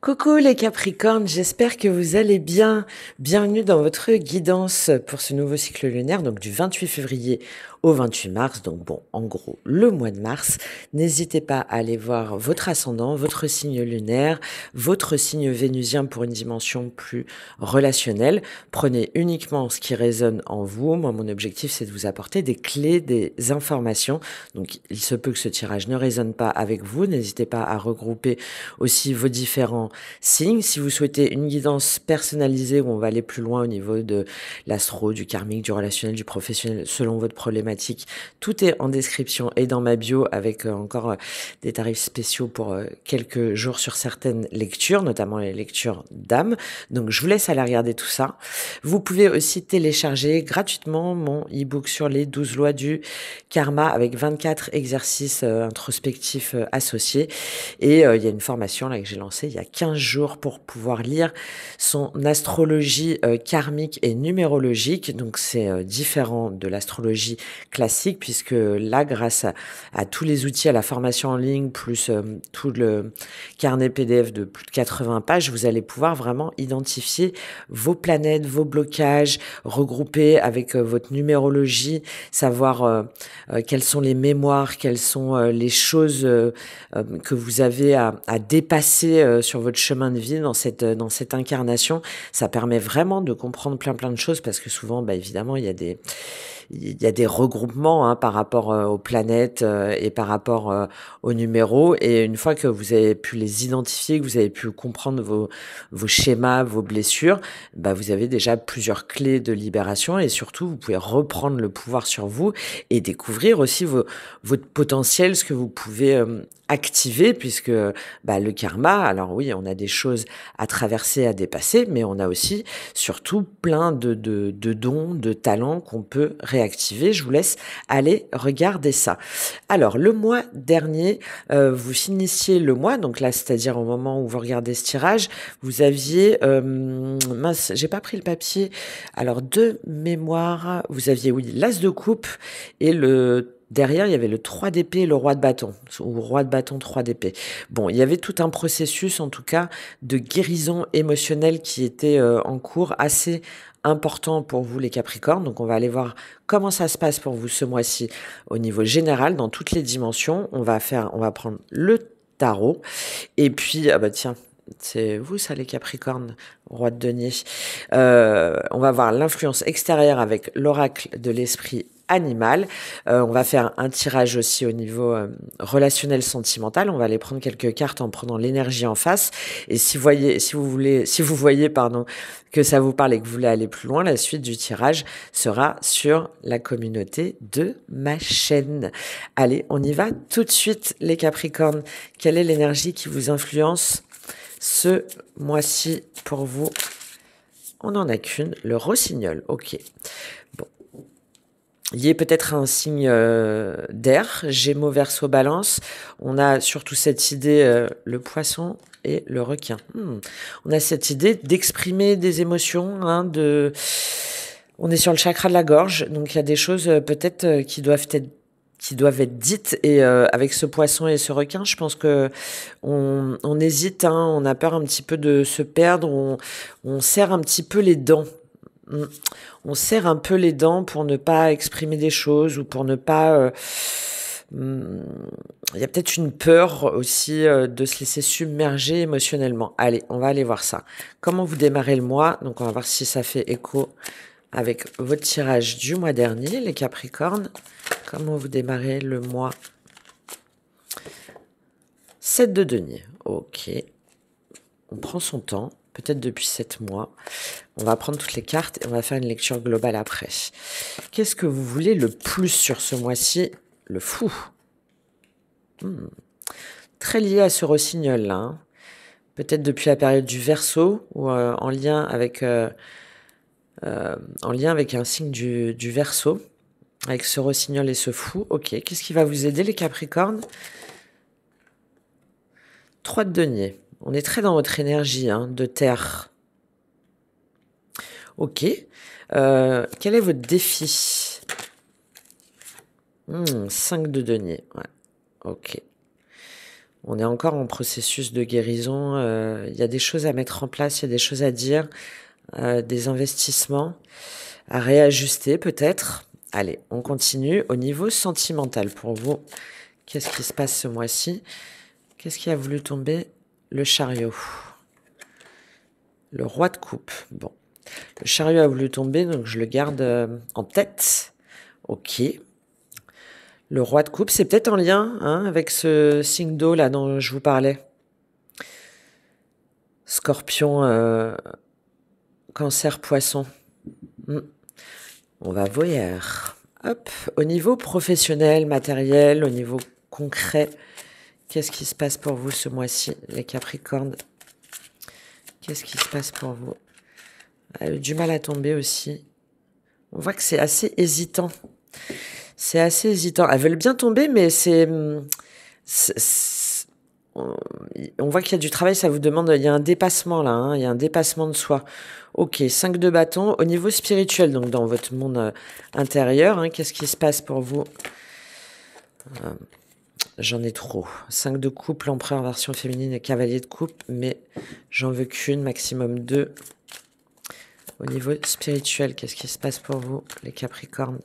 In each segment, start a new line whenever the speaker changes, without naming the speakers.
Coucou les Capricornes, j'espère que vous allez bien. Bienvenue dans votre guidance pour ce nouveau cycle lunaire, donc du 28 février au 28 mars. Donc bon, en gros, le mois de mars. N'hésitez pas à aller voir votre ascendant, votre signe lunaire, votre signe vénusien pour une dimension plus relationnelle. Prenez uniquement ce qui résonne en vous. Moi, mon objectif, c'est de vous apporter des clés, des informations. Donc, il se peut que ce tirage ne résonne pas avec vous. N'hésitez pas à regrouper aussi vos différents signes. Si vous souhaitez une guidance personnalisée où on va aller plus loin au niveau de l'astro, du karmique, du relationnel, du professionnel, selon votre problématique, tout est en description et dans ma bio avec encore des tarifs spéciaux pour quelques jours sur certaines lectures, notamment les lectures d'âme. Donc je vous laisse aller regarder tout ça. Vous pouvez aussi télécharger gratuitement mon e-book sur les 12 lois du karma avec 24 exercices introspectifs associés. Et il y a une formation là que j'ai lancée il y a 15 jours pour pouvoir lire son astrologie karmique et numérologique. Donc c'est différent de l'astrologie classique puisque là, grâce à tous les outils, à la formation en ligne, plus tout le carnet PDF de plus de 80 pages, vous allez pouvoir vraiment identifier vos planètes, vos blocages, regrouper avec votre numérologie, savoir quelles sont les mémoires, quelles sont les choses que vous avez à dépasser sur votre chemin de vie dans cette incarnation. Ça permet vraiment de comprendre plein de choses parce que souvent, bah, évidemment, il y a des regroupements par rapport aux planètes et par rapport aux numéros. Et une fois que vous avez pu les identifier, que vous avez pu comprendre vos schémas, vos blessures, bah, vous avez déjà plusieurs clés de libération et surtout, vous pouvez reprendre le pouvoir sur vous et découvrir aussi votre potentiel, ce que vous pouvez activer puisque bah, le karma, alors oui, on a des choses à traverser, à dépasser, mais on a aussi surtout plein de dons, de talents qu'on peut réactiver. Je vous laisse aller regarder ça. Alors, le mois dernier, vous finissiez le mois, donc là, c'est-à-dire au moment où vous regardez ce tirage, vous aviez, mince, j'ai pas pris le papier, alors de mémoire, vous aviez, oui, l'as de coupe et derrière, il y avait le 3 d'épée et le roi de bâton, ou roi de bâton 3 d'épée. Bon, il y avait tout un processus, en tout cas, de guérison émotionnelle qui était en cours, assez important pour vous, les Capricornes. Donc, on va aller voir comment ça se passe pour vous ce mois-ci au niveau général, dans toutes les dimensions. On va prendre le tarot. Et puis, ah bah tiens, c'est vous ça les Capricornes, roi de denier. On va voir l'influence extérieure avec l'oracle de l'esprit animal. On va faire un tirage aussi au niveau relationnel sentimental. On va aller prendre quelques cartes en prenant l'énergie en face. Et si vous voyez, pardon, que ça vous parle et que vous voulez aller plus loin, la suite du tirage sera sur la communauté de ma chaîne. Allez, on y va tout de suite, les Capricornes. Quelle est l'énergie qui vous influence ce mois-ci pour vous? On n'en a qu'une, le rossignol. Ok. Bon. Il y a peut-être un signe d'air, Gémeaux, Verseau, Balance. On a surtout cette idée, le poisson et le requin. On a cette idée d'exprimer des émotions, on est sur le chakra de la gorge, donc il y a des choses peut-être qui doivent être dites. Et avec ce poisson et ce requin, je pense que on hésite, on a peur un petit peu de se perdre, on serre un petit peu les dents. On serre un peu les dents pour ne pas exprimer des choses ou pour ne pas... il y a peut-être une peur aussi de se laisser submerger émotionnellement. Allez, on va aller voir ça. Comment vous démarrez le mois? Donc on va voir si ça fait écho avec votre tirage du mois dernier, les Capricornes. Comment vous démarrez le mois? 7 de denier. Ok. On prend son temps, peut-être depuis 7 mois. On va prendre toutes les cartes et on va faire une lecture globale après. Qu'est-ce que vous voulez le plus sur ce mois-ci? Le fou. Très lié à ce rossignol là. Peut-être depuis la période du Verseau ou en lien avec un signe du Verseau. Avec ce rossignol et ce fou. Ok, qu'est-ce qui va vous aider les Capricornes? 3 de denier. On est très dans votre énergie de terre. Ok. Quel est votre défi? 5 de denier. Ouais. Ok. On est encore en processus de guérison. Il y a des choses à mettre en place, il y a des choses à dire, des investissements à réajuster peut-être. Allez, on continue. Au niveau sentimental, pour vous, qu'est-ce qui se passe ce mois-ci? Qu'est-ce qui a voulu tomber? Le chariot. Le roi de coupe. Bon. Le chariot a voulu tomber, donc je le garde en tête. Ok. Le roi de coupe, c'est peut-être en lien avec ce signe d'eau là dont je vous parlais. Scorpion, cancer, poisson. On va voyeur. Hop. Au niveau professionnel, matériel, au niveau concret, qu'est-ce qui se passe pour vous ce mois-ci, les Capricornes? Qu'est-ce qui se passe pour vous? Elle a eu du mal à tomber aussi. On voit que c'est assez hésitant. C'est assez hésitant. Elles veulent bien tomber, mais on voit qu'il y a du travail, ça vous demande... Il y a un dépassement là, il y a un dépassement de soi. Ok, 5 de bâton. Au niveau spirituel, donc dans votre monde intérieur, qu'est-ce qui se passe pour vous? J'en ai trop. 5 de coupe, l'empereur version féminine et cavalier de coupe, mais j'en veux qu'une, maximum 2. Au niveau spirituel, qu'est-ce qui se passe pour vous, les Capricornes?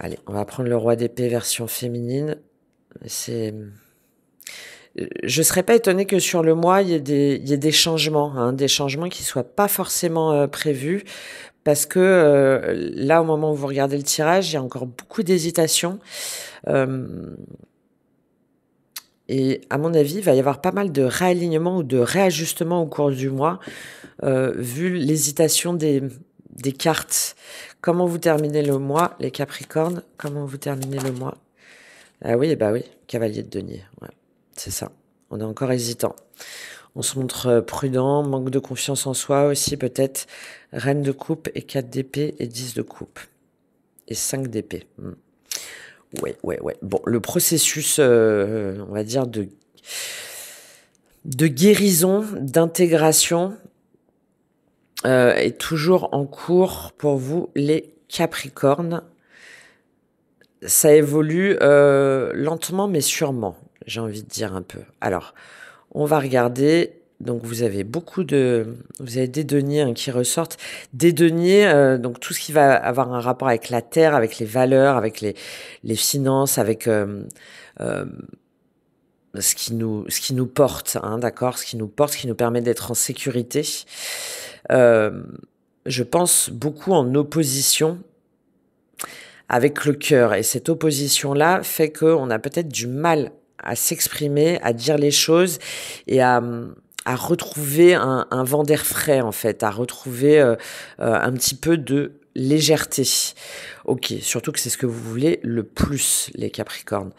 Allez, on va prendre le roi d'épée version féminine. Je serais pas étonnée que sur le mois, il y ait des changements, des changements qui soient pas forcément prévus, parce que là, au moment où vous regardez le tirage, il y a encore beaucoup d'hésitation. Et à mon avis, il va y avoir pas mal de réalignement ou de réajustement au cours du mois, vu l'hésitation des cartes. Comment vous terminez le mois, les Capricornes? Comment vous terminez le mois? Ah oui, bah oui, cavalier de denier. Ouais, c'est ça. On est encore hésitant. On se montre prudent, manque de confiance en soi aussi peut-être. Reine de coupe et 4 d'épée et 10 de coupe. Et 5 d'épée. Ouais. Bon, le processus, on va dire, de guérison, d'intégration est toujours en cours pour vous, les Capricornes. Ça évolue lentement, mais sûrement, j'ai envie de dire un peu. Alors, on va regarder. Donc, vous avez des deniers qui ressortent. Des deniers, donc tout ce qui va avoir un rapport avec la terre, avec les valeurs, avec les finances, avec ce qui nous porte, d'accord, ce qui nous permet d'être en sécurité. Je pense beaucoup en opposition avec le cœur. Et cette opposition-là fait qu'on a peut-être du mal à s'exprimer, à dire les choses et à retrouver un vent d'air frais, en fait, à retrouver un petit peu de légèreté. Ok, surtout que c'est ce que vous voulez le plus, les Capricornes.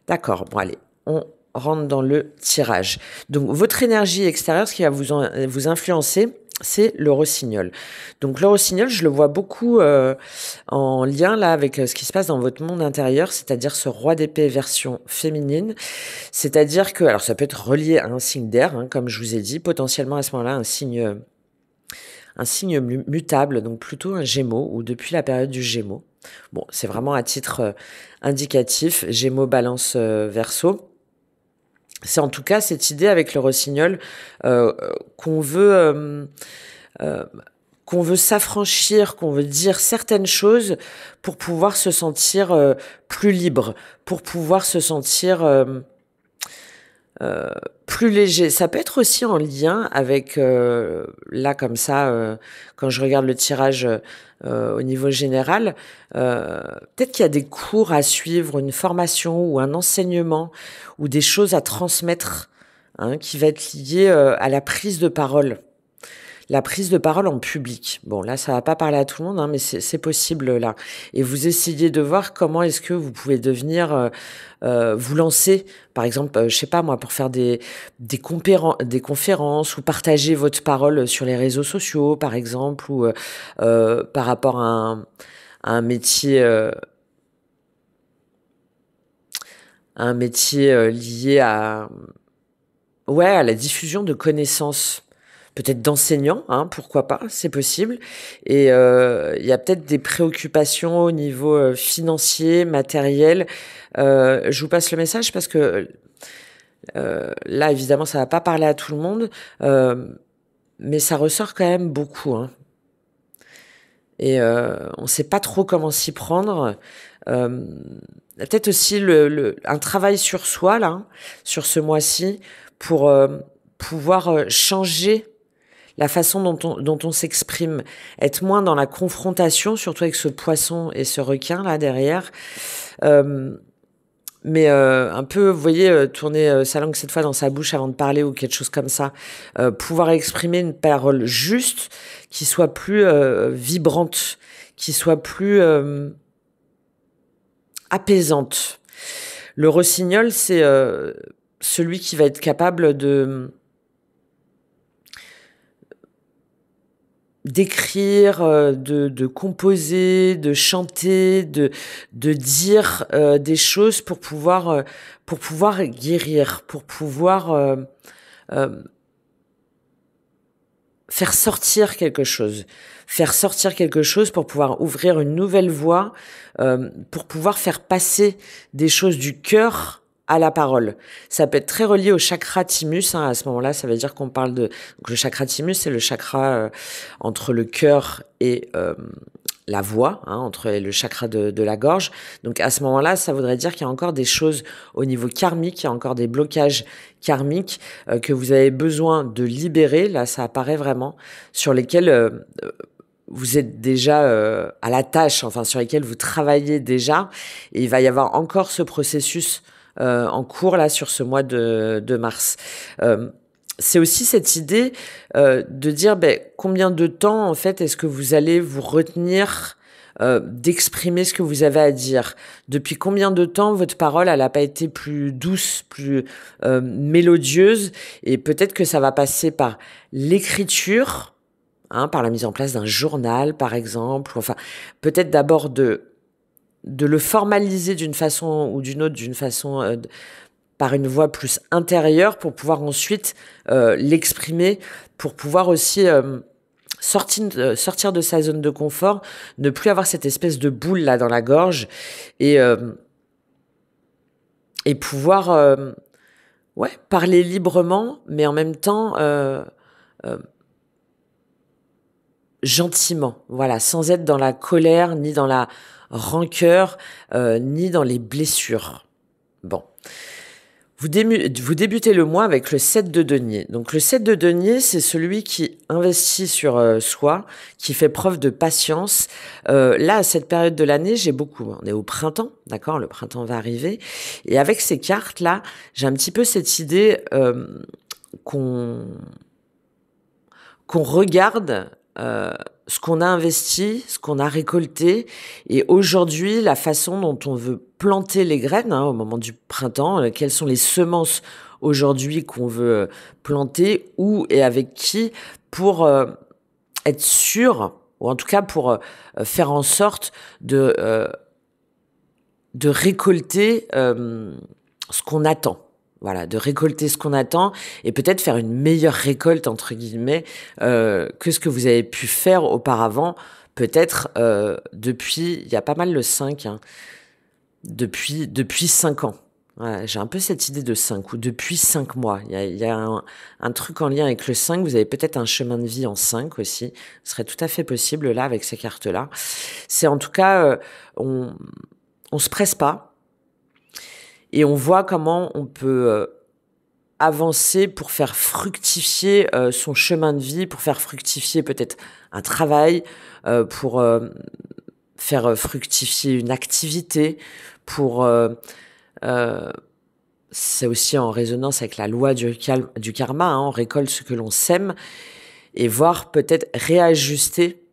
D'accord, bon allez, on rentre dans le tirage. Donc, votre énergie extérieure, ce qui va vous influencer, c'est le rossignol. Donc le rossignol, je le vois beaucoup en lien là avec ce qui se passe dans votre monde intérieur, c'est-à-dire ce roi d'épée version féminine. C'est-à-dire que, alors ça peut être relié à un signe d'air, comme je vous ai dit, potentiellement à ce moment-là un signe mutable, donc plutôt un Gémeaux ou depuis la période du Gémeaux. Bon, c'est vraiment à titre indicatif, Gémeaux, Balance, Verseau. C'est en tout cas cette idée avec le rossignol qu'on veut s'affranchir, qu'on veut dire certaines choses pour pouvoir se sentir plus libre, pour pouvoir se sentir plus léger. Ça peut être aussi en lien avec, là comme ça, quand je regarde le tirage au niveau général, peut-être qu'il y a des cours à suivre, une formation ou un enseignement ou des choses à transmettre qui va être lié à la prise de parole. La prise de parole en public. Bon, là, ça va pas parler à tout le monde, mais c'est possible là. Et vous essayez de voir comment est-ce que vous pouvez devenir, vous lancer, par exemple, je sais pas moi, pour faire des conférences ou partager votre parole sur les réseaux sociaux, par exemple, ou par rapport à un métier, lié à la diffusion de connaissances. peut-être d'enseignant, hein, pourquoi pas, c'est possible. Et il y a peut-être des préoccupations au niveau financier, matériel. Je vous passe le message parce que là, évidemment, ça va pas parler à tout le monde, mais ça ressort quand même beaucoup, hein. Et on sait pas trop comment s'y prendre. Peut-être aussi un travail sur soi, là, sur ce mois-ci, pour pouvoir changer la façon dont on s'exprime, être moins dans la confrontation, surtout avec ce poisson et ce requin là derrière, mais un peu, vous voyez, tourner sa langue cette fois dans sa bouche avant de parler ou quelque chose comme ça, pouvoir exprimer une parole juste, qui soit plus vibrante, qui soit plus apaisante. Le rossignol, c'est celui qui va être capable d'écrire, de composer, de chanter, de dire des choses pour pouvoir guérir, pour pouvoir faire sortir quelque chose. Faire sortir quelque chose pour pouvoir ouvrir une nouvelle voie, pour pouvoir faire passer des choses du cœur à la parole. Ça peut être très relié au chakra thymus, hein, à ce moment-là, ça veut dire qu'on parle de... Donc, le chakra thymus, c'est le chakra entre le cœur et la voix, hein, entre le chakra de la gorge. Donc à ce moment-là, ça voudrait dire qu'il y a encore des choses au niveau karmique, il y a encore des blocages karmiques que vous avez besoin de libérer. Là, ça apparaît vraiment, sur lesquels vous êtes déjà à la tâche, enfin sur lesquels vous travaillez déjà. Et il va y avoir encore ce processus en cours là sur ce mois de mars. C'est aussi cette idée de dire combien de temps en fait est-ce que vous allez vous retenir d'exprimer ce que vous avez à dire. Depuis combien de temps votre parole elle a pas été plus douce, plus mélodieuse, et peut-être que ça va passer par l'écriture, hein, par la mise en place d'un journal par exemple, enfin peut-être d'abord de le formaliser d'une façon ou d'une autre, d'une façon par une voix plus intérieure pour pouvoir ensuite l'exprimer, pour pouvoir aussi sortir de sa zone de confort, ne plus avoir cette espèce de boule là dans la gorge et pouvoir parler librement, mais en même temps gentiment, voilà, sans être dans la colère, ni dans la rancœur, ni dans les blessures. Bon. Vous débutez le mois avec le 7 de denier. Donc le 7 de denier, c'est celui qui investit sur soi, qui fait preuve de patience. Là, à cette période de l'année, on est au printemps, d'accord ? Le printemps va arriver. Et avec ces cartes-là, j'ai un petit peu cette idée qu'on regarde ce qu'on a investi, ce qu'on a récolté, et aujourd'hui, la façon dont on veut planter les graines, hein, au moment du printemps, quelles sont les semences aujourd'hui qu'on veut planter, où et avec qui, pour être sûr, ou en tout cas pour faire en sorte de récolter ce qu'on attend. Voilà, de récolter ce qu'on attend et peut-être faire une meilleure récolte, entre guillemets, que ce que vous avez pu faire auparavant, peut-être depuis, il y a pas mal le 5, hein, depuis 5 ans. Ouais, j'ai un peu cette idée de 5, ou depuis 5 mois. Il y a un truc en lien avec le 5, vous avez peut-être un chemin de vie en 5 aussi, ce serait tout à fait possible là, avec ces cartes-là. C'est en tout cas, on se presse pas, et on voit comment on peut avancer pour faire fructifier son chemin de vie, pour faire fructifier peut-être un travail, pour faire fructifier une activité, pour... c'est aussi en résonance avec la loi du karma, hein, on récolte ce que l'on sème, et voir peut-être réajuster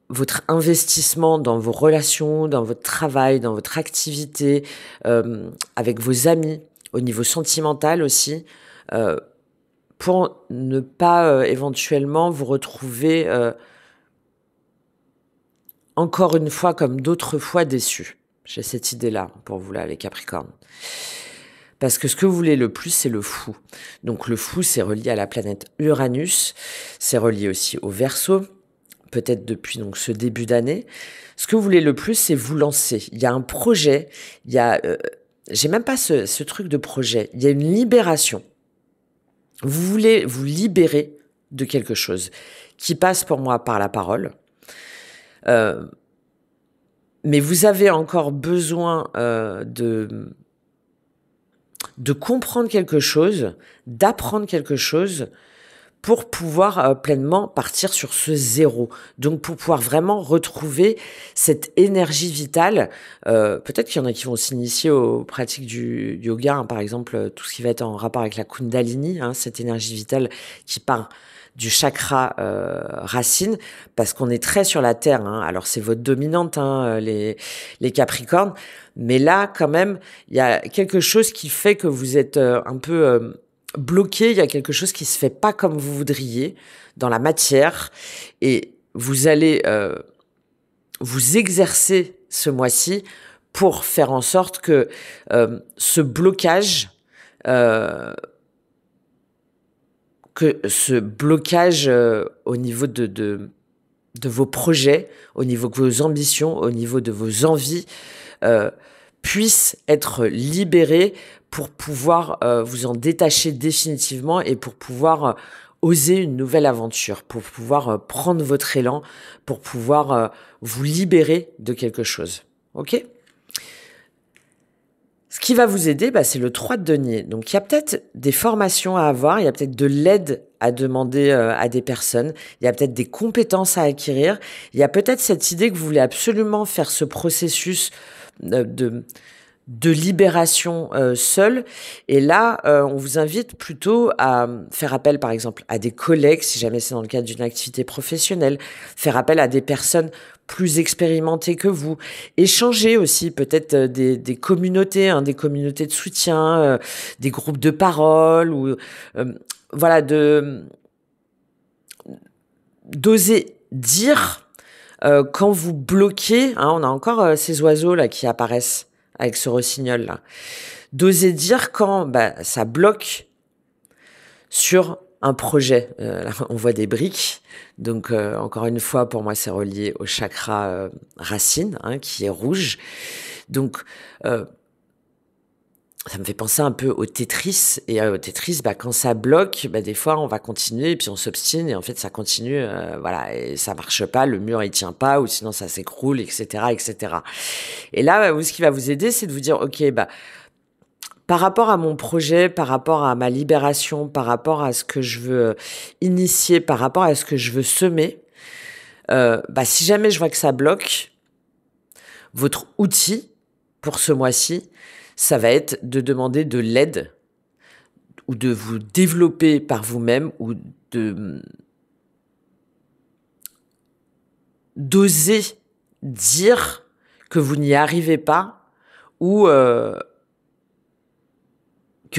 votre investissement dans vos relations, dans votre travail, dans votre activité, avec vos amis, au niveau sentimental aussi, pour ne pas éventuellement vous retrouver encore une fois comme d'autres fois déçus. J'ai cette idée-là pour vous là, les Capricornes. Parce que ce que vous voulez le plus, c'est le fou. Donc le fou, c'est relié à la planète Uranus, c'est relié aussi au Verseau, peut-être depuis donc ce début d'année. Ce que vous voulez le plus, c'est vous lancer. Il y a un projet, il y a... j'ai même pas ce truc de projet, il y a une libération. Vous voulez vous libérer de quelque chose qui passe pour moi par la parole. Mais vous avez encore besoin de comprendre quelque chose, d'apprendre quelque chose pour pouvoir pleinement partir sur ce zéro. Donc pour pouvoir vraiment retrouver cette énergie vitale. Peut-être qu'il y en a qui vont s'initier aux pratiques du yoga, hein, par exemple, tout ce qui va être en rapport avec la Kundalini, hein, cette énergie vitale qui part du chakra racine, parce qu'on est très sur la terre, hein. Alors c'est votre dominante, hein, les Capricornes, mais là quand même il y a quelque chose qui fait que vous êtes un peu bloqué, il y a quelque chose qui se fait pas comme vous voudriez dans la matière, et vous allez vous exercer ce mois-ci pour faire en sorte que ce blocage au niveau de vos projets, au niveau de vos ambitions, au niveau de vos envies, puisse être libéré pour pouvoir vous en détacher définitivement et pour pouvoir oser une nouvelle aventure, pour pouvoir prendre votre élan, pour pouvoir vous libérer de quelque chose. Ok ? Ce qui va vous aider, c'est le 3 de denier. Donc, il y a peut-être des formations à avoir, il y a peut-être de l'aide à demander à des personnes, il y a peut-être des compétences à acquérir, il y a peut-être cette idée que vous voulez absolument faire ce processus de libération seul. Et là, on vous invite plutôt à faire appel, par exemple, à des collègues, si jamais c'est dans le cadre d'une activité professionnelle, faire appel à des personnes plus expérimentées que vous, échanger aussi peut-être des communautés, hein, des communautés de soutien, des groupes de parole, ou voilà, d'oser dire quand vous bloquez, hein, on a encore ces oiseaux là qui apparaissent avec ce rossignol là, d'oser dire quand ça bloque sur un projet. Là, on voit des briques, donc encore une fois, pour moi, c'est relié au chakra racine, hein, qui est rouge. Donc, ça me fait penser un peu au Tetris. Et au Tetris, quand ça bloque, des fois, on va continuer et puis on s'obstine et en fait, ça continue, voilà, et ça marche pas, le mur, il tient pas, ou sinon ça s'écroule, etc., etc. Et là, ce qui va vous aider, c'est de vous dire, ok, par rapport à mon projet, par rapport à ma libération, par rapport à ce que je veux initier, par rapport à ce que je veux semer, si jamais je vois que ça bloque, votre outil pour ce mois-ci, ça va être de demander de l'aide ou de vous développer par vous-même ou d'oser dire que vous n'y arrivez pas ou que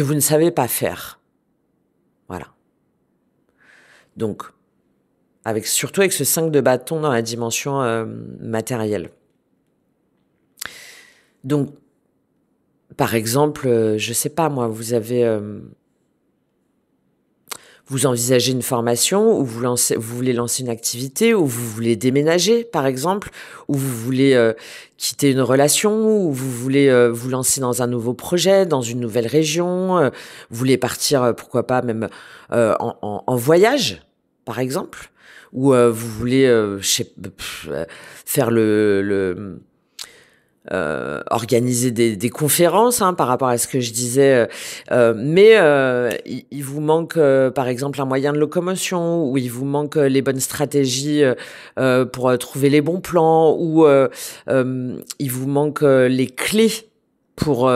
vous ne savez pas faire. Voilà. Donc, surtout avec ce 5 de bâton dans la dimension matérielle. Donc, par exemple, je sais pas moi, vous envisagez une formation, ou vous voulez lancer une activité, ou vous voulez déménager, par exemple, ou vous voulez quitter une relation, ou vous voulez vous lancer dans un nouveau projet, dans une nouvelle région, vous voulez partir, pourquoi pas même en voyage, par exemple, ou vous voulez faire organiser des conférences, hein, par rapport à ce que je disais, mais il vous manque par exemple un moyen de locomotion, ou il vous manque les bonnes stratégies pour trouver les bons plans, ou il vous manque les clés pour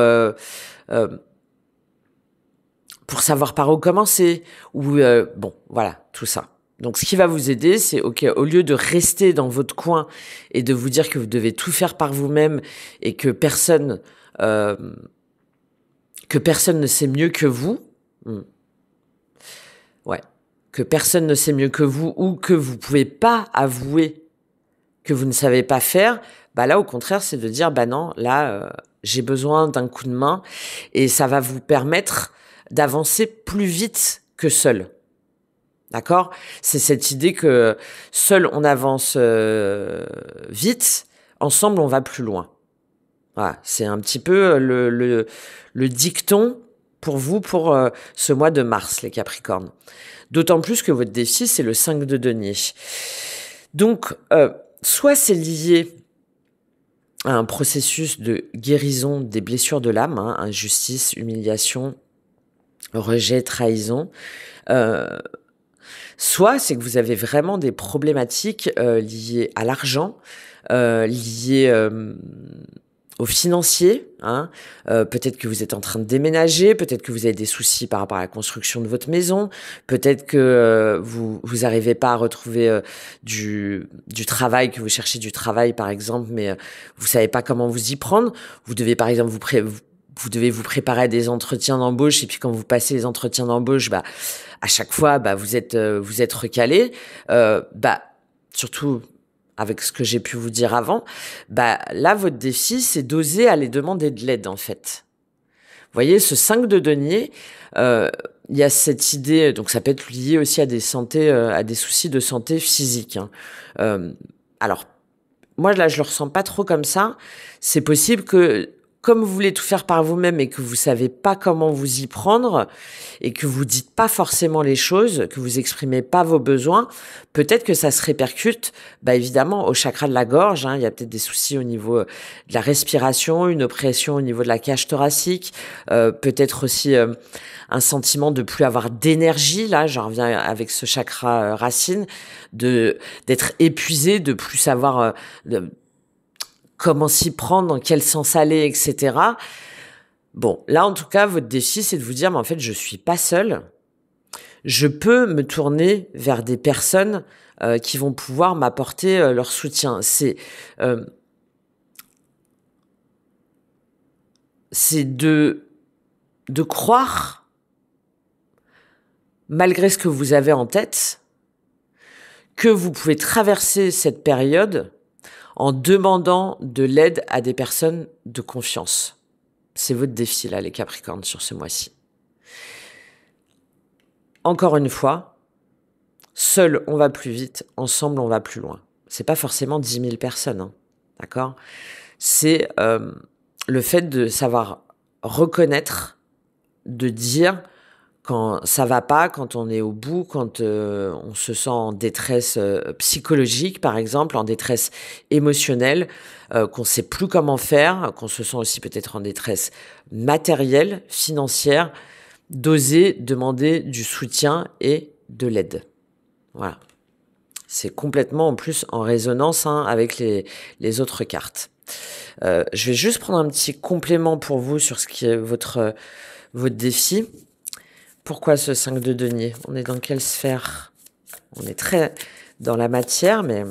savoir par où commencer, ou bon, voilà, tout ça. Donc, ce qui va vous aider, c'est, ok, au lieu de rester dans votre coin et de vous dire que vous devez tout faire par vous-même et que personne ne sait mieux que vous, que personne ne sait mieux que vous, ou que vous pouvez pas avouer que vous ne savez pas faire, là, au contraire, c'est de dire, non, là, J'ai besoin d'un coup de main et ça va vous permettre d'avancer plus vite que seul. D'accord? C'est cette idée que seul on avance vite, ensemble on va plus loin. Voilà, c'est un petit peu le dicton pour vous pour ce mois de mars, les Capricornes. D'autant plus que votre défi, c'est le 5 de denier. Donc, soit c'est lié à un processus de guérison des blessures de l'âme, hein, injustice, humiliation, rejet, trahison. Soit c'est que vous avez vraiment des problématiques liées à l'argent, liées au financier, hein. Peut-être que vous êtes en train de déménager, peut-être que vous avez des soucis par rapport à la construction de votre maison, peut-être que vous n'arrivez pas à retrouver du travail, que vous cherchez du travail par exemple, mais vous savez pas comment vous y prendre. Vous devez par exemple vous devez vous préparer à des entretiens d'embauche et puis quand vous passez les entretiens d'embauche, bah à chaque fois, bah vous êtes recalé. Bah surtout avec ce que j'ai pu vous dire avant, bah là, votre défi, c'est d'oser aller demander de l'aide, en fait. Vous voyez, ce 5 de denier, il y a cette idée, donc ça peut être lié aussi à à des soucis de santé physique, hein. Alors, moi, là, je le ressens pas trop comme ça. C'est possible que, comme vous voulez tout faire par vous-même et que vous savez pas comment vous y prendre et que vous dites pas forcément les choses, que vous exprimez pas vos besoins, peut-être que ça se répercute, bah évidemment, au chakra de la gorge, hein. Il y a peut-être des soucis au niveau de la respiration, une oppression au niveau de la cage thoracique, peut-être aussi un sentiment de plus avoir d'énergie. Là, j'en reviens avec ce chakra racine, d'être épuisé, de plus savoir comment s'y prendre, dans quel sens aller, etc. Bon, là, en tout cas, votre défi, c'est de vous dire, mais en fait, je suis pas seule. Je peux me tourner vers des personnes qui vont pouvoir m'apporter leur soutien. C'est de croire, malgré ce que vous avez en tête, que vous pouvez traverser cette période en demandant de l'aide à des personnes de confiance. C'est votre défi, là, les Capricornes, sur ce mois-ci. Encore une fois, seul, on va plus vite, ensemble, on va plus loin. C'est pas forcément 10 000 personnes, hein, d'accord? C'est le fait de savoir reconnaître, de dire quand ça va pas, quand on est au bout, quand on se sent en détresse psychologique, par exemple, en détresse émotionnelle, qu'on sait plus comment faire, qu'on se sent aussi peut-être en détresse matérielle, financière, d'oser demander du soutien et de l'aide. Voilà. C'est complètement en plus en résonance avec les autres cartes. Je vais juste prendre un petit complément pour vous sur ce qui est votre défi. Pourquoi ce 5 de denier? On est dans quelle sphère? On est très dans la matière, mais...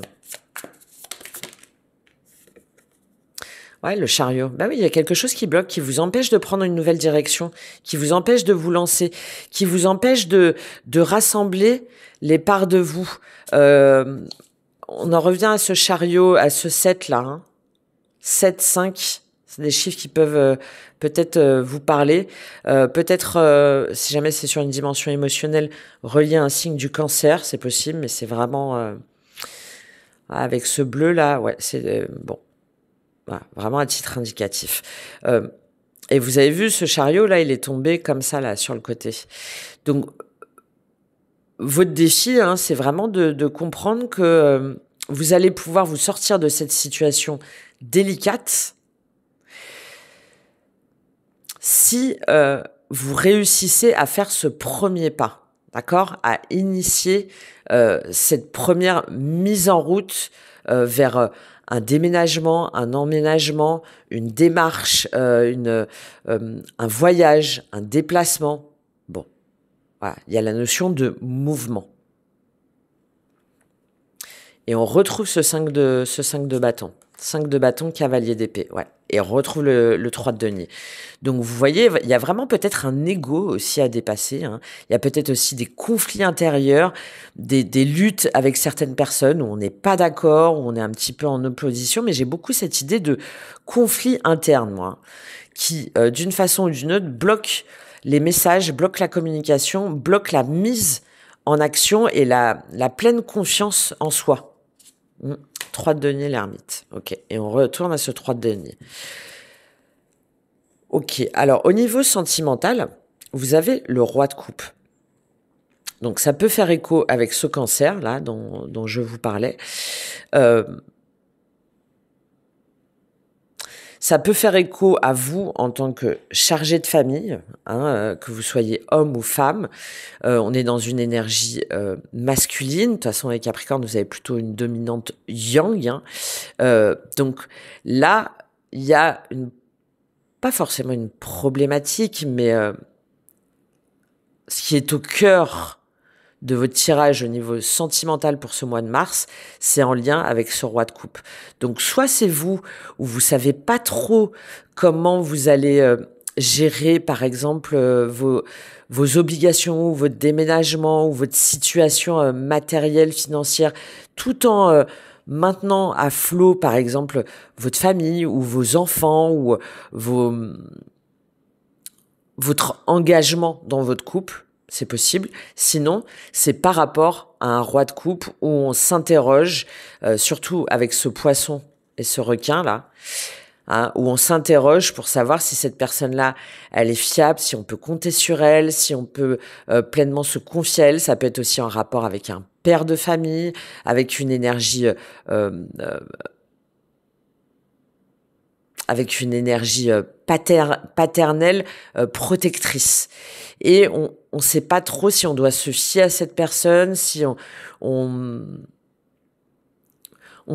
Ouais, le chariot. Bah oui, il y a quelque chose qui bloque, qui vous empêche de prendre une nouvelle direction, qui vous empêche de vous lancer, qui vous empêche de rassembler les parts de vous. On en revient à ce chariot, à ce 7-là. Hein. 7, 5... C'est des chiffres qui peuvent peut-être vous parler. Peut-être, si jamais c'est sur une dimension émotionnelle, relié à un signe du cancer, c'est possible, mais c'est vraiment... avec ce bleu-là, ouais, c'est... bon, voilà, vraiment à titre indicatif. Et vous avez vu, ce chariot-là, il est tombé comme ça, là, sur le côté. Donc, votre défi, hein, c'est vraiment de comprendre que vous allez pouvoir vous sortir de cette situation délicate si vous réussissez à faire ce premier pas, d'accord, à initier cette première mise en route vers un déménagement, un emménagement, une démarche, un voyage, un déplacement. Bon, voilà, il y a la notion de mouvement. Et on retrouve ce 5 de bâton. 5 de bâton, cavalier d'épée, ouais. Et retrouve le 3 de denier. Donc vous voyez, il y a vraiment peut-être un ego aussi à dépasser, hein. Il y a peut-être aussi des conflits intérieurs, des luttes avec certaines personnes où on n'est pas d'accord, où on est un petit peu en opposition, mais j'ai beaucoup cette idée de conflit interne, moi, qui, d'une façon ou d'une autre, bloque les messages, bloque la communication, bloque la mise en action et la pleine confiance en soi. 3 de denier, l'ermite. Ok, et on retourne à ce 3 de denier. Ok, alors au niveau sentimental, vous avez le roi de coupe. Donc ça peut faire écho avec ce cancer là dont je vous parlais. Ça peut faire écho à vous en tant que chargé de famille, hein, que vous soyez homme ou femme. On est dans une énergie masculine. De toute façon, les Capricornes, vous avez plutôt une dominante yang, hein. Donc là, il y a pas forcément une problématique, mais ce qui est au cœur de votre tirage au niveau sentimental pour ce mois de mars, c'est en lien avec ce roi de coupe. Donc soit c'est vous, où vous savez pas trop comment vous allez gérer par exemple vos obligations, ou votre déménagement, ou votre situation matérielle, financière, tout en maintenant à flot par exemple votre famille ou vos enfants ou votre engagement dans votre couple. C'est possible. Sinon, c'est par rapport à un roi de coupe où on s'interroge, surtout avec ce poisson et ce requin-là, hein, où on s'interroge pour savoir si cette personne-là, elle est fiable, si on peut compter sur elle, si on peut pleinement se confier à elle. Ça peut être aussi en rapport avec un père de famille, avec une énergie paternelle, protectrice. Et on ne sait pas trop si on doit se fier à cette personne, si on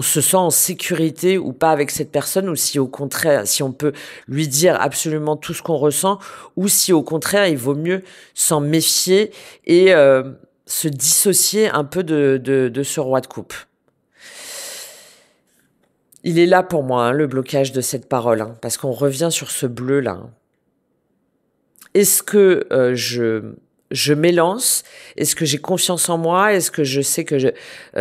se sent en sécurité ou pas avec cette personne, ou si au contraire, si on peut lui dire absolument tout ce qu'on ressent, ou si au contraire, il vaut mieux s'en méfier et se dissocier un peu de ce roi de coupe. Il est là pour moi, hein, le blocage de cette parole, hein, parce qu'on revient sur ce bleu-là. Hein. Est-ce que je m'élance? Est-ce que j'ai confiance en moi? Est-ce que je sais que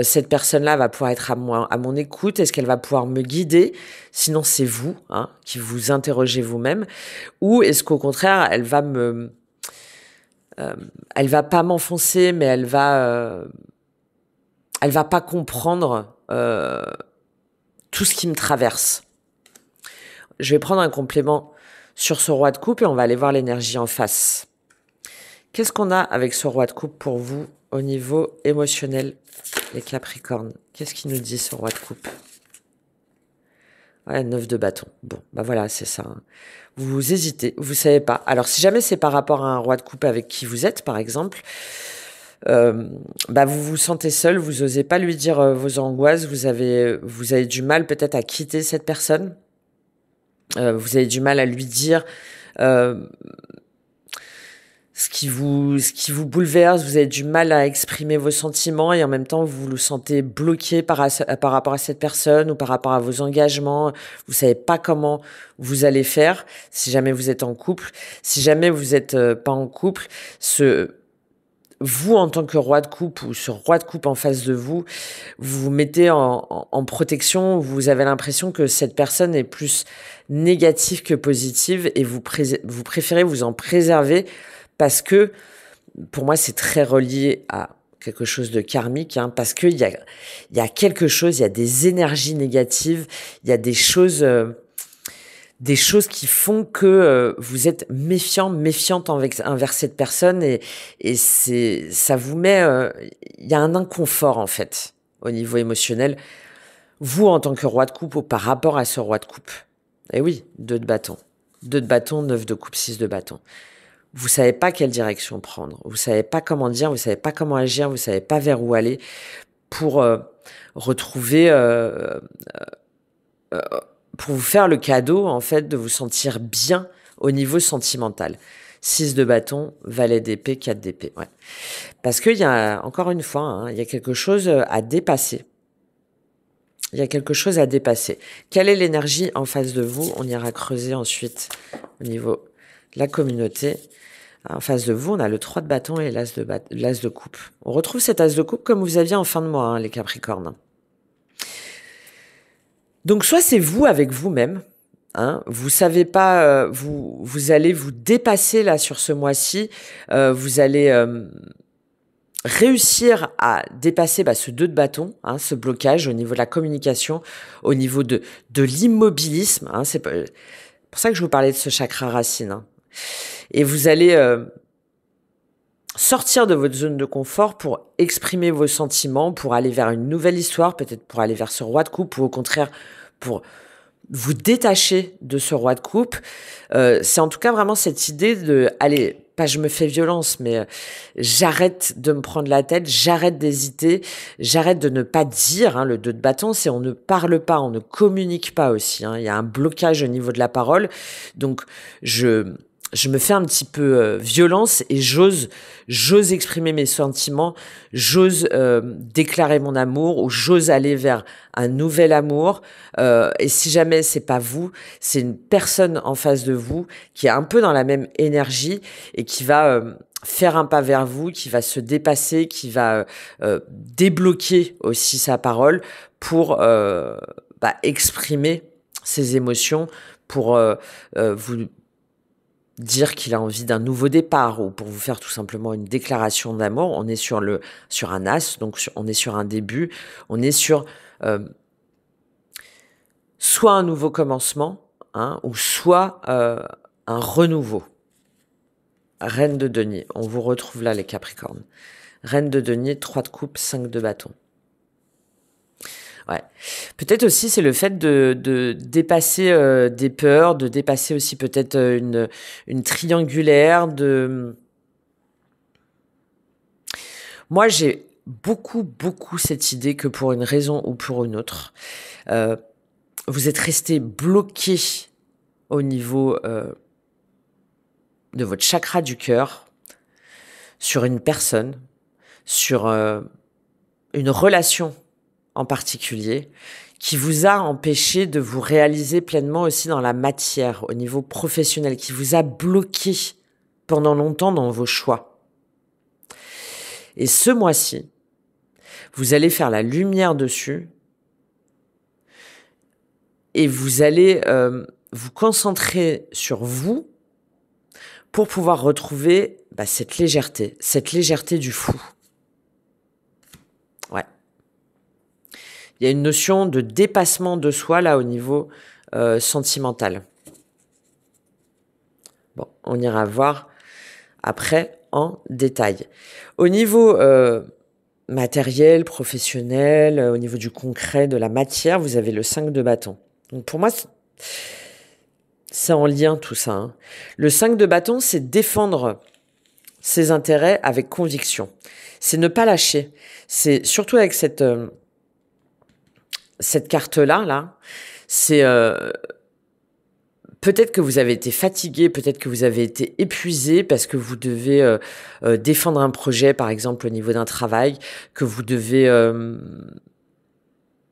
cette personne-là va pouvoir être à mon écoute? Est-ce qu'elle va pouvoir me guider? Sinon, c'est vous, hein, qui vous interrogez vous-même. Ou est-ce qu'au contraire, elle va pas m'enfoncer, mais elle va pas comprendre tout ce qui me traverse. Je vais prendre un complément sur ce roi de coupe et on va aller voir l'énergie en face. Qu'est-ce qu'on a avec ce roi de coupe pour vous au niveau émotionnel, les Capricornes? Qu'est-ce qu'il nous dit, ce roi de coupe? Ouais, 9 de bâton. Bon, bah voilà, c'est ça. Hein. Vous hésitez, vous savez pas. Alors, si jamais c'est par rapport à un roi de coupe avec qui vous êtes, par exemple, vous vous sentez seul, vous osez pas lui dire vos angoisses, vous avez du mal peut-être à quitter cette personne, vous avez du mal à lui dire ce qui vous bouleverse, vous avez du mal à exprimer vos sentiments et en même temps vous vous sentez bloqué par rapport à cette personne ou par rapport à vos engagements, vous savez pas comment vous allez faire si jamais vous êtes en couple, si jamais vous êtes pas en couple, vous, en tant que roi de coupe ou ce roi de coupe en face de vous, vous vous mettez en protection, vous avez l'impression que cette personne est plus négative que positive et vous préférez vous en préserver parce que, pour moi, c'est très relié à quelque chose de karmique, hein, parce qu'il y a quelque chose, il y a des énergies négatives, il y a des choses qui font que vous êtes méfiante envers cette personne et ça vous met, il y a un inconfort en fait au niveau émotionnel, vous en tant que roi de coupe ou par rapport à ce roi de coupe. Et oui, 2 de bâton, 9 de coupe, 6 de bâton. Vous savez pas quelle direction prendre, vous savez pas comment dire, vous savez pas comment agir, vous savez pas vers où aller pour retrouver pour vous faire le cadeau, en fait, de vous sentir bien au niveau sentimental. 6 de bâton, valet d'épée, 4 d'épée. Ouais. Parce qu'il y a, encore une fois, hein, il y a quelque chose à dépasser. Il y a quelque chose à dépasser. Quelle est l'énergie en face de vous? On ira creuser ensuite au niveau de la communauté. En face de vous, on a le 3 de bâton et l'as de coupe. On retrouve cet as de coupe comme vous aviez en fin de mois, hein, les Capricornes. Donc, soit c'est vous avec vous-même, hein, vous savez pas, vous allez vous dépasser là sur ce mois-ci, vous allez réussir à dépasser ce 2 de bâton, hein, ce blocage au niveau de la communication, au niveau de l'immobilisme. Hein, c'est pour ça que je vous parlais de ce chakra racine. Hein. Et vous allez sortir de votre zone de confort pour exprimer vos sentiments, pour aller vers une nouvelle histoire, peut-être pour aller vers ce roi de coupe, ou au contraire pour vous détacher de ce roi de coupe. C'est en tout cas vraiment cette idée de, allez, pas je me fais violence, mais j'arrête de me prendre la tête, j'arrête d'hésiter, j'arrête de ne pas dire. Hein, le 2 de bâton, c'est on ne parle pas, on ne communique pas aussi. Hein, il y a un blocage au niveau de la parole. Donc, je me fais un petit peu violence et j'ose exprimer mes sentiments, j'ose déclarer mon amour ou j'ose aller vers un nouvel amour. Et si jamais c'est pas vous, c'est une personne en face de vous qui est un peu dans la même énergie et qui va faire un pas vers vous, qui va se dépasser, qui va débloquer aussi sa parole pour exprimer ses émotions, pour vous dire qu'il a envie d'un nouveau départ ou pour vous faire tout simplement une déclaration d'amour. On est sur un as, donc on est sur un début, on est sur soit un nouveau commencement, hein, ou soit un renouveau. Reine de denier, on vous retrouve là les Capricornes. Reine de denier, 3 de coupe, 5 de bâton. Ouais. Peut-être aussi c'est le fait de dépasser des peurs, de dépasser aussi peut-être une triangulaire. Moi j'ai beaucoup cette idée que pour une raison ou pour une autre, vous êtes resté bloqué au niveau de votre chakra du cœur sur une personne, sur une relation en particulier, qui vous a empêché de vous réaliser pleinement aussi dans la matière, au niveau professionnel, qui vous a bloqué pendant longtemps dans vos choix. Et ce mois-ci, vous allez faire la lumière dessus et vous allez vous concentrer sur vous pour pouvoir retrouver cette légèreté du fou. Ouais. Il y a une notion de dépassement de soi là au niveau sentimental. Bon, on ira voir après en détail. Au niveau matériel, professionnel, au niveau du concret, de la matière, vous avez le 5 de bâton. Donc pour moi, c'est en lien tout ça. Hein. Le 5 de bâton, c'est défendre ses intérêts avec conviction. C'est ne pas lâcher. C'est surtout avec cette carte-là, là, c'est peut-être que vous avez été fatigué, peut-être que vous avez été épuisé parce que vous devez défendre un projet, par exemple, au niveau d'un travail, que vous devez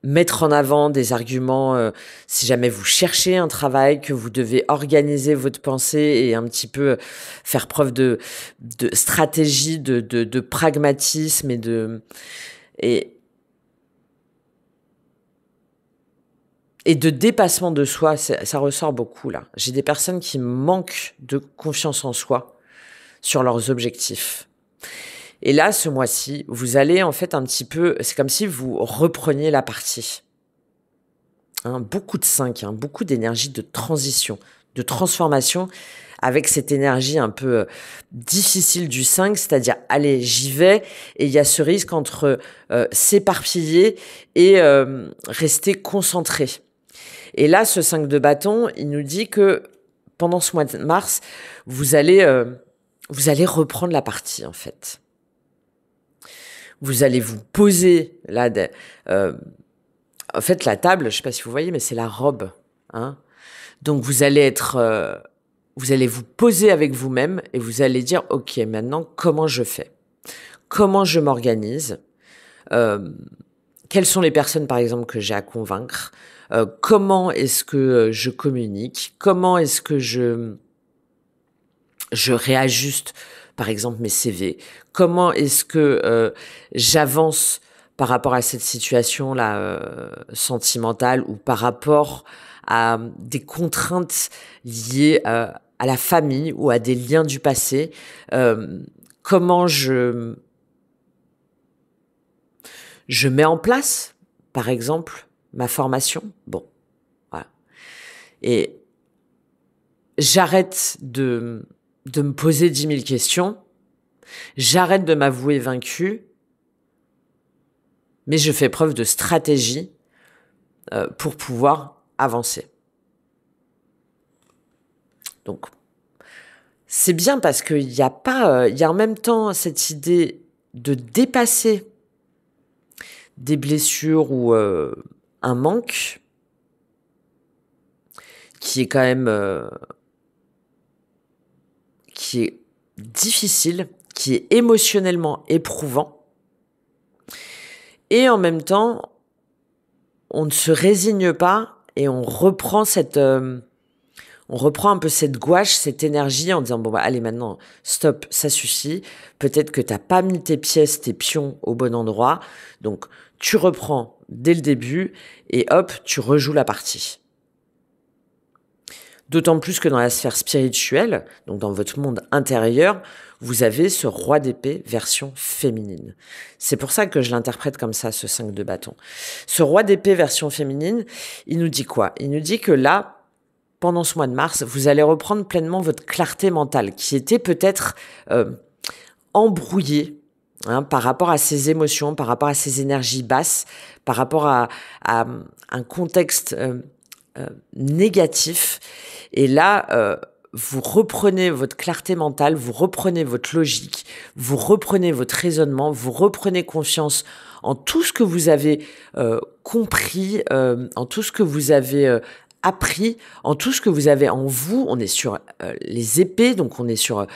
mettre en avant des arguments si jamais vous cherchez un travail, que vous devez organiser votre pensée et un petit peu faire preuve de stratégie, de pragmatisme et de dépassement de soi. Ça ressort beaucoup là. J'ai des personnes qui manquent de confiance en soi sur leurs objectifs. Et là, ce mois-ci, vous allez en fait un petit peu, c'est comme si vous repreniez la partie. Hein, beaucoup de 5, hein, beaucoup d'énergie de transition, de transformation, avec cette énergie un peu difficile du 5, c'est-à-dire, allez, j'y vais, et il y a ce risque entre s'éparpiller et rester concentré. Et là, ce 5 de bâton, il nous dit que pendant ce mois de mars, vous allez reprendre la partie, en fait. Vous allez vous poser là. En fait, la table, je ne sais pas si vous voyez, mais c'est la robe. Hein. Donc, vous allez vous poser avec vous-même et vous allez dire, OK, maintenant, comment je fais ? Comment je m'organise ? quelles sont les personnes, par exemple, que j'ai à convaincre? Comment est-ce que je communique? Comment est-ce que je réajuste, par exemple, mes CV? Comment est-ce que j'avance par rapport à cette situation-là sentimentale ou par rapport à des contraintes liées à la famille ou à des liens du passé? Comment je mets en place, par exemple, ma formation? Bon, voilà. Et j'arrête de me poser 10 000 questions, j'arrête de m'avouer vaincue, mais je fais preuve de stratégie pour pouvoir avancer. Donc, c'est bien parce qu'il y a pas, il y a en même temps cette idée de dépasser des blessures ou un manque qui est quand même qui est difficile, qui est émotionnellement éprouvant. Et en même temps, on ne se résigne pas et on reprend un peu cette gouache, cette énergie en disant bon bah allez maintenant stop, ça suffit. Peut-être que t'as pas mis tes pièces, tes pions au bon endroit, donc tu reprends dès le début et hop, tu rejoues la partie. D'autant plus que dans la sphère spirituelle, donc dans votre monde intérieur, vous avez ce roi d'épée version féminine. C'est pour ça que je l'interprète comme ça, ce 5 de bâton. Ce roi d'épée version féminine, il nous dit quoi? Il nous dit que là, pendant ce mois de mars, vous allez reprendre pleinement votre clarté mentale, qui était peut-être embrouillée par rapport à ces émotions, par rapport à ces énergies basses, par rapport à un contexte négatif. Et là, vous reprenez votre clarté mentale, vous reprenez votre logique, vous reprenez votre raisonnement, vous reprenez confiance en tout ce que vous avez compris, en tout ce que vous avez appris, en tout ce que vous avez en vous. On est sur les épées, donc on est sur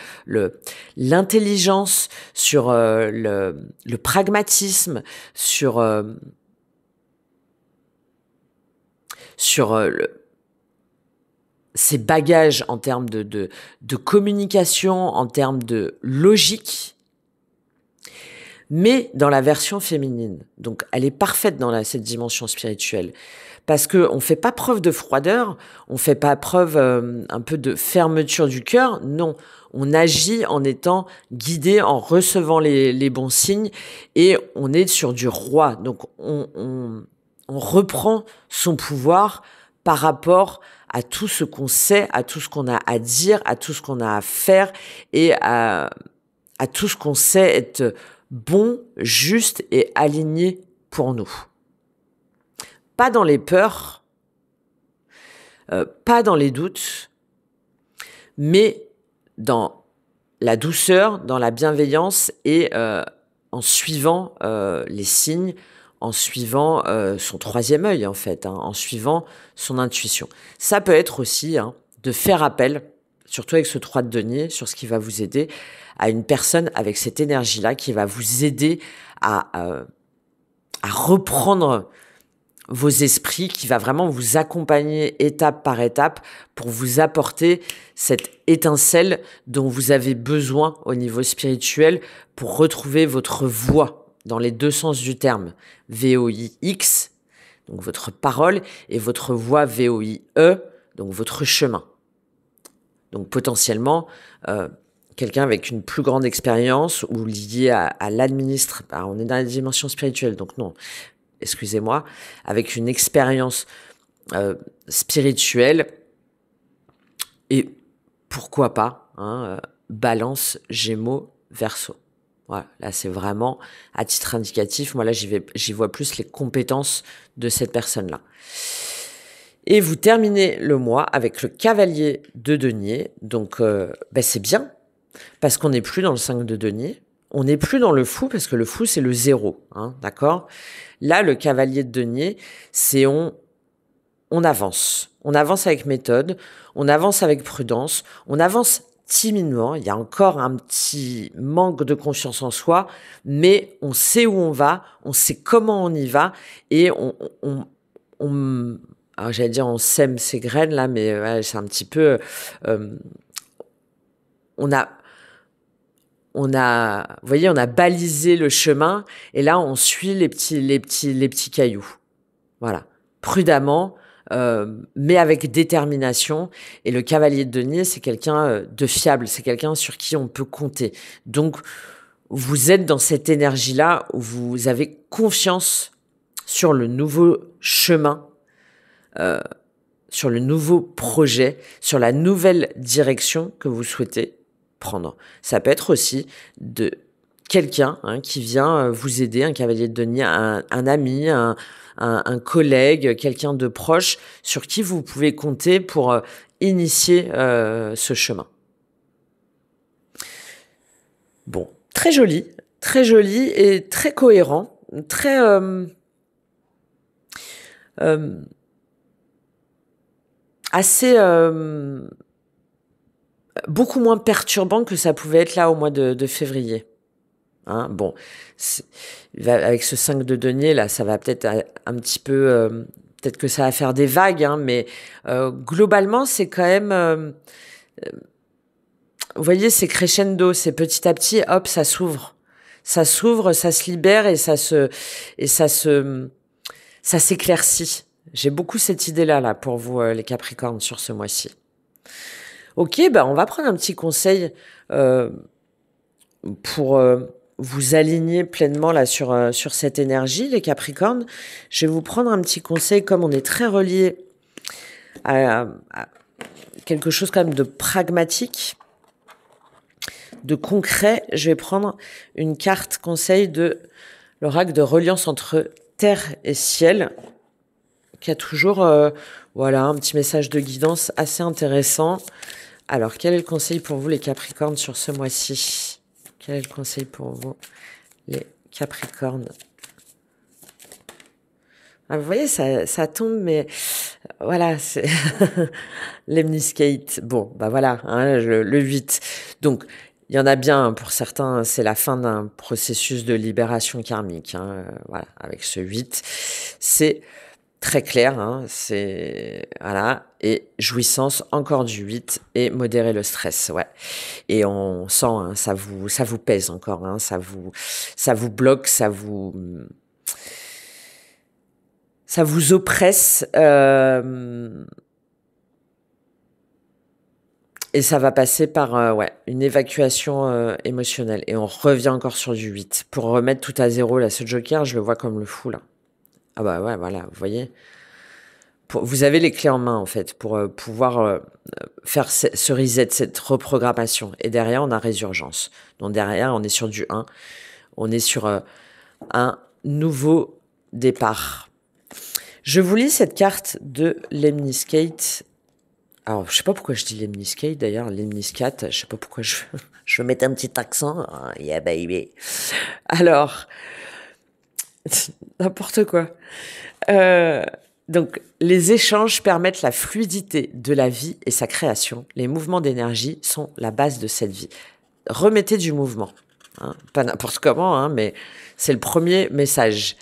l'intelligence, sur le pragmatisme, sur ces bagages en termes de communication, en termes de logique, mais dans la version féminine. Donc, elle est parfaite dans cette dimension spirituelle. Parce que on fait pas preuve de froideur, on fait pas preuve un peu de fermeture du cœur. Non, on agit en étant guidé, en recevant les bons signes, et on est sur du roi. Donc, on reprend son pouvoir par rapport à tout ce qu'on sait, à tout ce qu'on a à dire, à tout ce qu'on a à faire et à tout ce qu'on sait être bon, juste et aligné pour nous. Pas dans les peurs, pas dans les doutes, mais dans la douceur, dans la bienveillance et en suivant les signes, en suivant son troisième œil en fait, en suivant son intuition. Ça peut être aussi de faire appel, surtout avec ce 3 de denier, sur ce qui va vous aider, à une personne avec cette énergie-là qui va vous aider à reprendre vos esprits, qui va vraiment vous accompagner étape par étape pour vous apporter cette étincelle dont vous avez besoin au niveau spirituel pour retrouver votre voix dans les deux sens du terme. VOIX, donc votre parole, et votre voix VOIE, donc votre chemin. Donc potentiellement, quelqu'un avec une plus grande expérience ou lié à l'administre. Alors, on est dans la dimension spirituelle, donc non. Excusez-moi, avec une expérience spirituelle et pourquoi pas, Balance, Gémeaux, Verseau. Voilà, là c'est vraiment à titre indicatif. Moi là j'y vois plus les compétences de cette personne-là. Et vous terminez le mois avec le cavalier de denier. Donc c'est bien parce qu'on n'est plus dans le 5 de denier. On n'est plus dans le fou parce que le fou c'est le 0, d'accord ? Là, le cavalier de denier, c'est on avance. On avance avec méthode, on avance avec prudence, on avance timidement, il y a encore un petit manque de confiance en soi, mais on sait où on va, on sait comment on y va, et alors j'allais dire on sème ses graines là, mais ouais, c'est un petit peu, on a, vous voyez, on a balisé le chemin, et là on suit les petits cailloux. Voilà, prudemment, mais avec détermination. Et le cavalier de denier, c'est quelqu'un de fiable, c'est quelqu'un sur qui on peut compter. Donc, vous êtes dans cette énergie-là où vous avez confiance sur le nouveau chemin, sur le nouveau projet, sur la nouvelle direction que vous souhaitez prendre. Ça peut être aussi de quelqu'un qui vient vous aider, un cavalier de denier, un ami, un collègue, quelqu'un de proche sur qui vous pouvez compter pour initier ce chemin. Bon, très joli et très cohérent, très assez beaucoup moins perturbant que ça pouvait être là au mois de février. Hein, bon, avec ce 5 de denier, là, ça va peut-être un petit peu... peut-être que ça va faire des vagues, hein, mais globalement, c'est quand même... vous voyez, c'est crescendo, c'est petit à petit, hop, ça s'ouvre. Ça s'ouvre, ça se libère et ça s'éclaircit. J'ai beaucoup cette idée-là, là, pour vous, les Capricornes, sur ce mois-ci. Ok, on va prendre un petit conseil pour vous aligner pleinement là sur cette énergie, les Capricornes. Je vais vous prendre un petit conseil, comme on est très relié à quelque chose quand même de pragmatique, de concret. Je vais prendre une carte conseil de l'oracle de reliance entre terre et ciel, qui a toujours voilà, un petit message de guidance assez intéressant. Alors, quel est le conseil pour vous, les Capricornes, sur ce mois-ci? Quel est le conseil pour vous, les Capricornes? Ah, vous voyez, ça tombe, mais voilà, c'est lemniscate. Bon, voilà, hein, le 8. Donc, il y en a bien, pour certains, c'est la fin d'un processus de libération karmique. Hein, voilà, avec ce 8, c'est très clair, hein, c'est voilà, et jouissance encore du 8 et modérer le stress, ouais. Et on sent, hein, ça vous pèse encore, hein, ça vous bloque, ça vous oppresse, et ça va passer par ouais, une évacuation émotionnelle. Et on revient encore sur du 8 pour remettre tout à zéro. Là, ce joker, je le vois comme le fou là. Ah bah ouais, voilà, vous voyez. Vous avez les clés en main, en fait, pour pouvoir faire ce reset, cette reprogrammation. Et derrière, on a résurgence. Donc derrière, on est sur du 1. On est sur un nouveau départ. Je vous lis cette carte de Lemniscate. Alors, je sais pas pourquoi je dis Lemniscate, d'ailleurs, Lemniscate. Je sais pas pourquoi je veux mettre un petit accent. Oh, yeah, baby. Alors, n'importe quoi. Donc, les échanges permettent la fluidité de la vie et sa création. Les mouvements d'énergie sont la base de cette vie. Remettez du mouvement. Hein, pas n'importe comment, hein, mais c'est le premier message.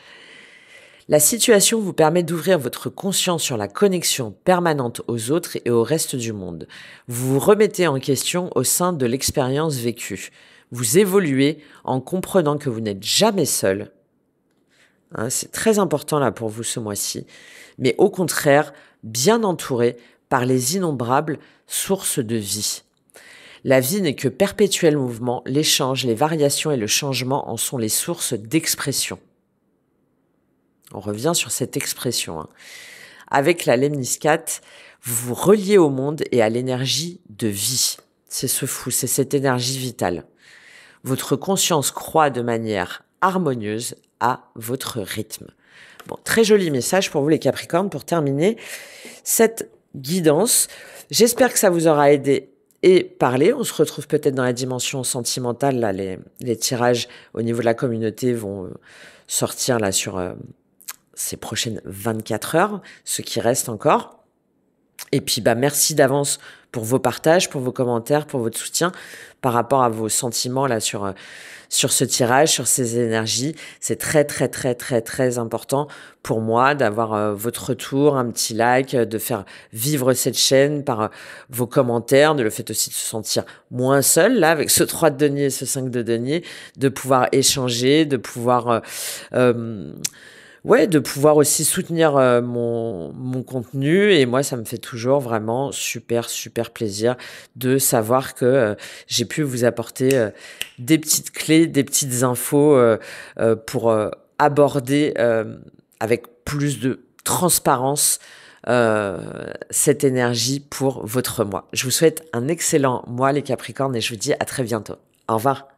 La situation vous permet d'ouvrir votre conscience sur la connexion permanente aux autres et au reste du monde. Vous vous remettez en question au sein de l'expérience vécue. Vous évoluez en comprenant que vous n'êtes jamais seul. Hein, c'est très important là pour vous ce mois-ci. Mais au contraire, bien entouré par les innombrables sources de vie. La vie n'est que perpétuel mouvement, l'échange, les variations et le changement en sont les sources d'expression. On revient sur cette expression. Hein. Avec la lemniscate, vous vous reliez au monde et à l'énergie de vie. C'est ce fou, c'est cette énergie vitale. Votre conscience croît de manière harmonieuse à votre rythme. Bon, très joli message pour vous les Capricornes pour terminer cette guidance. J'espère que ça vous aura aidé et parlé. On se retrouve peut-être dans la dimension sentimentale. Là, les tirages au niveau de la communauté vont sortir là sur ces prochaines 24 heures, ce qui reste encore. Et puis, merci d'avance pour vos partages, pour vos commentaires, pour votre soutien par rapport à vos sentiments là sur ce tirage, sur ces énergies. C'est très, très, très, très, très important pour moi d'avoir votre retour, un petit like, de faire vivre cette chaîne par vos commentaires, de le fait aussi de se sentir moins seul là avec ce 3 de denier et ce 5 de denier, de pouvoir échanger, de pouvoir ouais, de pouvoir aussi soutenir mon contenu. Et moi, ça me fait toujours vraiment super, super plaisir de savoir que j'ai pu vous apporter des petites clés, des petites infos pour aborder avec plus de transparence cette énergie pour votre mois. Je vous souhaite un excellent mois, les Capricornes, et je vous dis à très bientôt. Au revoir.